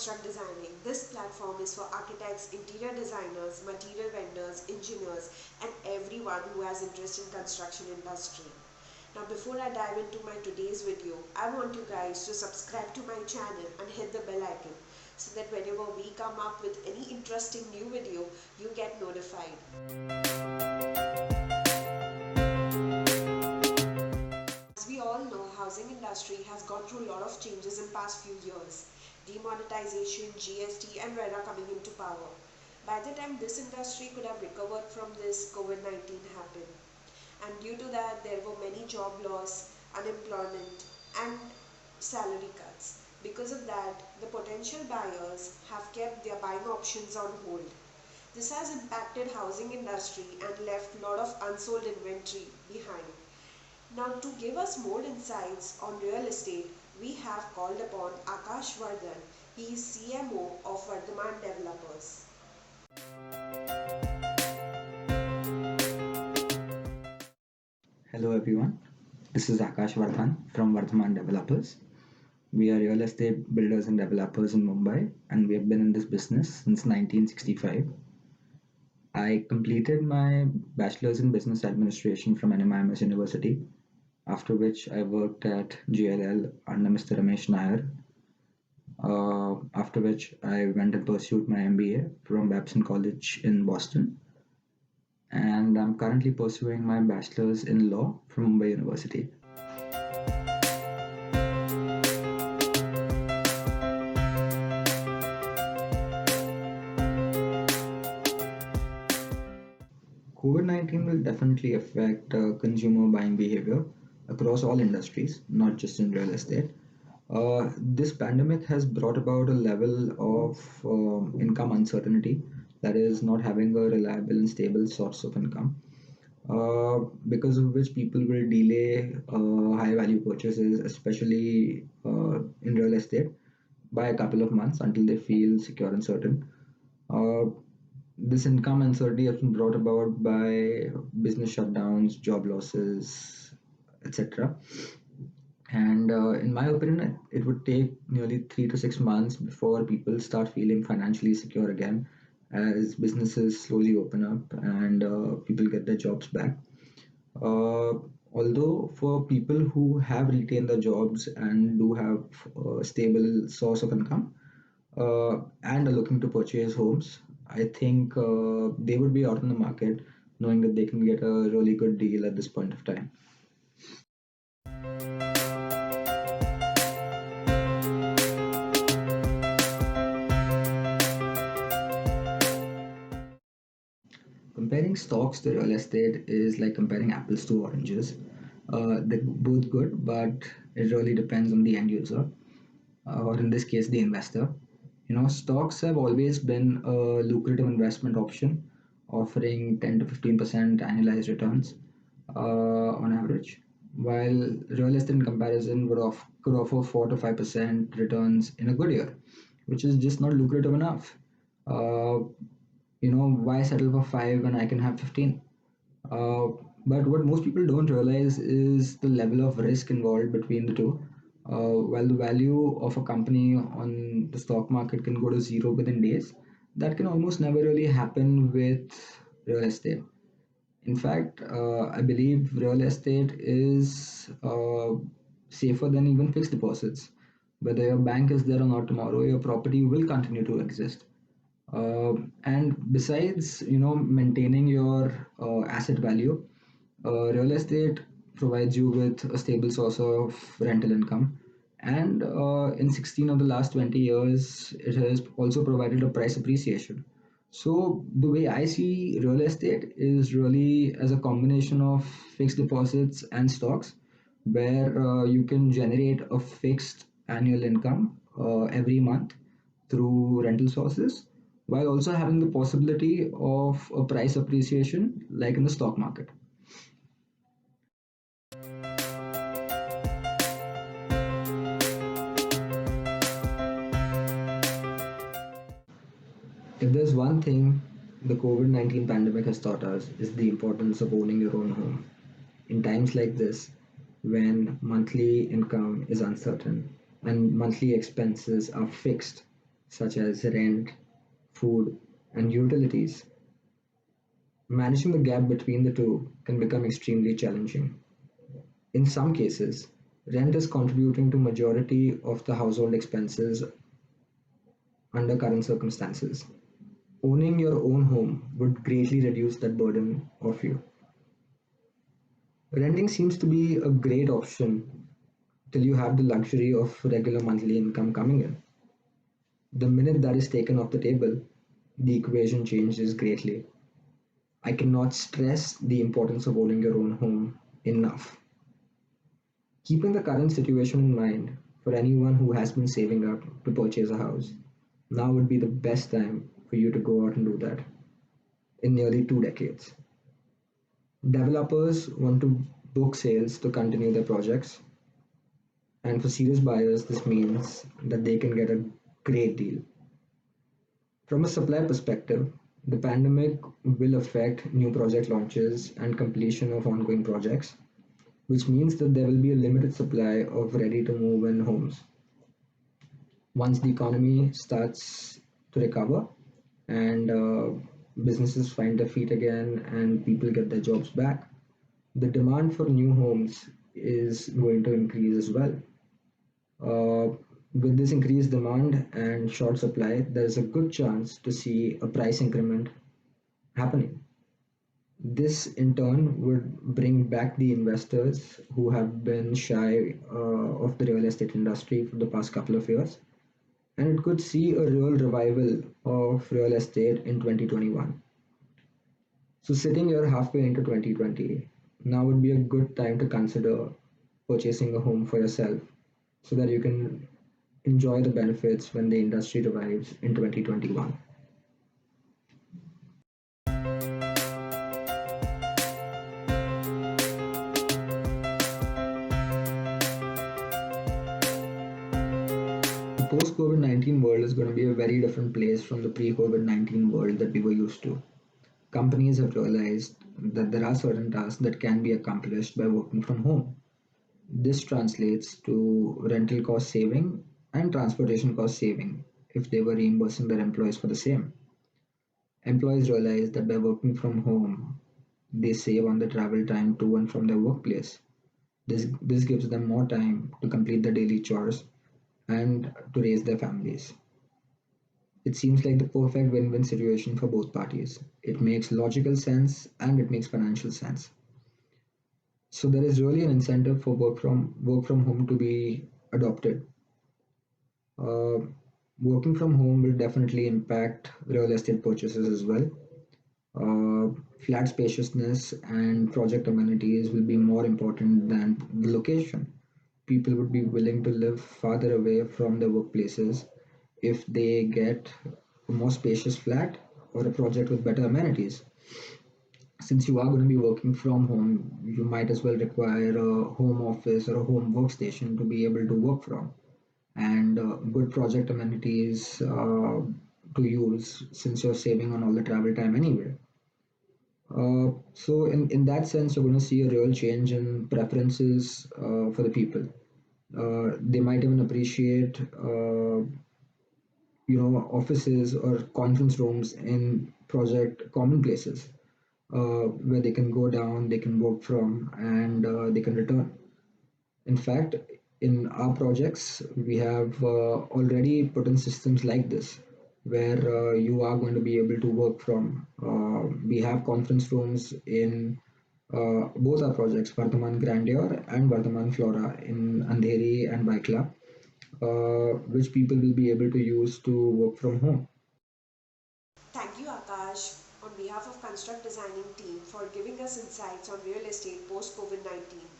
Construct Designing. This platform is for architects, interior designers, material vendors, engineers, and everyone who has interest in construction industry. Now before I dive into my today's video, I want you guys to subscribe to my channel and hit the bell icon so that whenever we come up with any interesting new video, you get notified. As we all know, housing industry has gone through a lot of changes in past few years. Demonetization, GST and RERA coming into power. By the time this industry could have recovered from this, COVID-19 happened. And due to that, there were many job loss, unemployment and salary cuts. Because of that, the potential buyers have kept their buying options on hold. This has impacted housing industry and left a lot of unsold inventory behind. Now to give us more insights on real estate, we have called upon Akash Vardhan. He is CMO of Vardhan Developers. Hello everyone, this is Akash Vardhan from Vardhan Developers. We are real estate builders and developers in Mumbai and we have been in this business since 1965. I completed my bachelor's in business administration from NMIMS University, after which I worked at GLL under Mr. Ramesh Nair. After which I went and pursued my MBA from Babson College in Boston, and I'm currently pursuing my bachelor's in law from Mumbai University. COVID-19 will definitely affect consumer buying behavior across all industries, not just in real estate. This pandemic has brought about a level of income uncertainty, that is, not having a reliable and stable source of income, because of which people will delay high value purchases, especially in real estate, by a couple of months until they feel secure and certain. Uh, this income uncertainty has been brought about by business shutdowns, job losses, etc. And in my opinion, it would take nearly 3 to 6 months before people start feeling financially secure again, as businesses slowly open up and people get their jobs back. Uh, Although for people who have retained their jobs and do have a stable source of income and are looking to purchase homes, I think they would be out in the market knowing that they can get a really good deal at this point of time. Comparing stocks to real estate is like comparing apples to oranges. They're both good, but it really depends on the end user, or in this case, the investor. Stocks have always been a lucrative investment option, offering 10 to 15% annualized returns on average, while real estate in comparison could offer 4 to 5% returns in a good year, which is just not lucrative enough. Uh, why settle for 5 when I can have 15? Uh, but what most people don't realize is the level of risk involved between the two. While the value of a company on the stock market can go to zero within days, that can almost never really happen with real estate. In fact, I believe real estate is safer than even fixed deposits. Whether your bank is there or not tomorrow, your property will continue to exist. And besides, maintaining your asset value, real estate provides you with a stable source of rental income. And in 16 of the last 20 years, it has also provided a price appreciation. So the way I see real estate is really as a combination of fixed deposits and stocks, where you can generate a fixed annual income every month through rental sources, while also having the possibility of a price appreciation like in the stock market. If there's one thing the COVID-19 pandemic has taught us, is the importance of owning your own home. In times like this, when monthly income is uncertain and monthly expenses are fixed, such as rent, food, and utilities. Managing the gap between the two can become extremely challenging. In some cases, rent is contributing to majority of the household expenses under current circumstances. Owning your own home would greatly reduce that burden of you. Renting seems to be a great option till you have the luxury of regular monthly income coming in. The minute that is taken off the table, the equation changes greatly. I cannot stress the importance of owning your own home enough. Keeping the current situation in mind, for anyone who has been saving up to purchase a house, now would be the best time for you to go out and do that in nearly 2 decades. Developers want to book sales to continue their projects, and for serious buyers, this means that they can get a great deal. From a supply perspective, the pandemic will affect new project launches and completion of ongoing projects, which means that there will be a limited supply of ready to move in homes. Once the economy starts to recover and businesses find their feet again and people get their jobs back, the demand for new homes is going to increase as well. Uh, with this increased demand and short supply, there's a good chance to see a price increment happening. This in turn would bring back the investors who have been shy of the real estate industry for the past couple of years, and it could see a real revival of real estate in 2021. So, sitting here halfway into 2020, now would be a good time to consider purchasing a home for yourself so that you can enjoy the benefits when the industry revives in 2021. The post COVID 19 world is going to be a very different place from the pre COVID 19 world that we were used to. Companies have realized that there are certain tasks that can be accomplished by working from home. This translates to rental cost saving and transportation cost saving if they were reimbursing their employees for the same. Employees realize that by working from home, they save on the travel time to and from their workplace. This gives them more time to complete their daily chores and to raise their families. It seems like the perfect win win situation for both parties. It makes logical sense and it makes financial sense. So there is really an incentive for work from home to be adopted. Uh, Working from home will definitely impact real estate purchases as well. Uh, Flat spaciousness and project amenities will be more important than the location. People would be willing to live farther away from their workplaces if they get a more spacious flat or a project with better amenities. Since you are going to be working from home, you might as well require a home office or a home workstation to be able to work from, and good project amenities to use since you're saving on all the travel time anyway. So in that sense, you're going to see a real change in preferences for the people. They might even appreciate, offices or conference rooms in project common places where they can go down, they can work from, and they can return. In fact, in our projects, we have already put in systems like this where you are going to be able to work from. We have conference rooms in both our projects, Vardhaman Grandeur and Vardhaman Flora in Andheri and Baikla, which people will be able to use to work from home. Thank you, Akash, on behalf of Construct Designing team for giving us insights on real estate post COVID 19.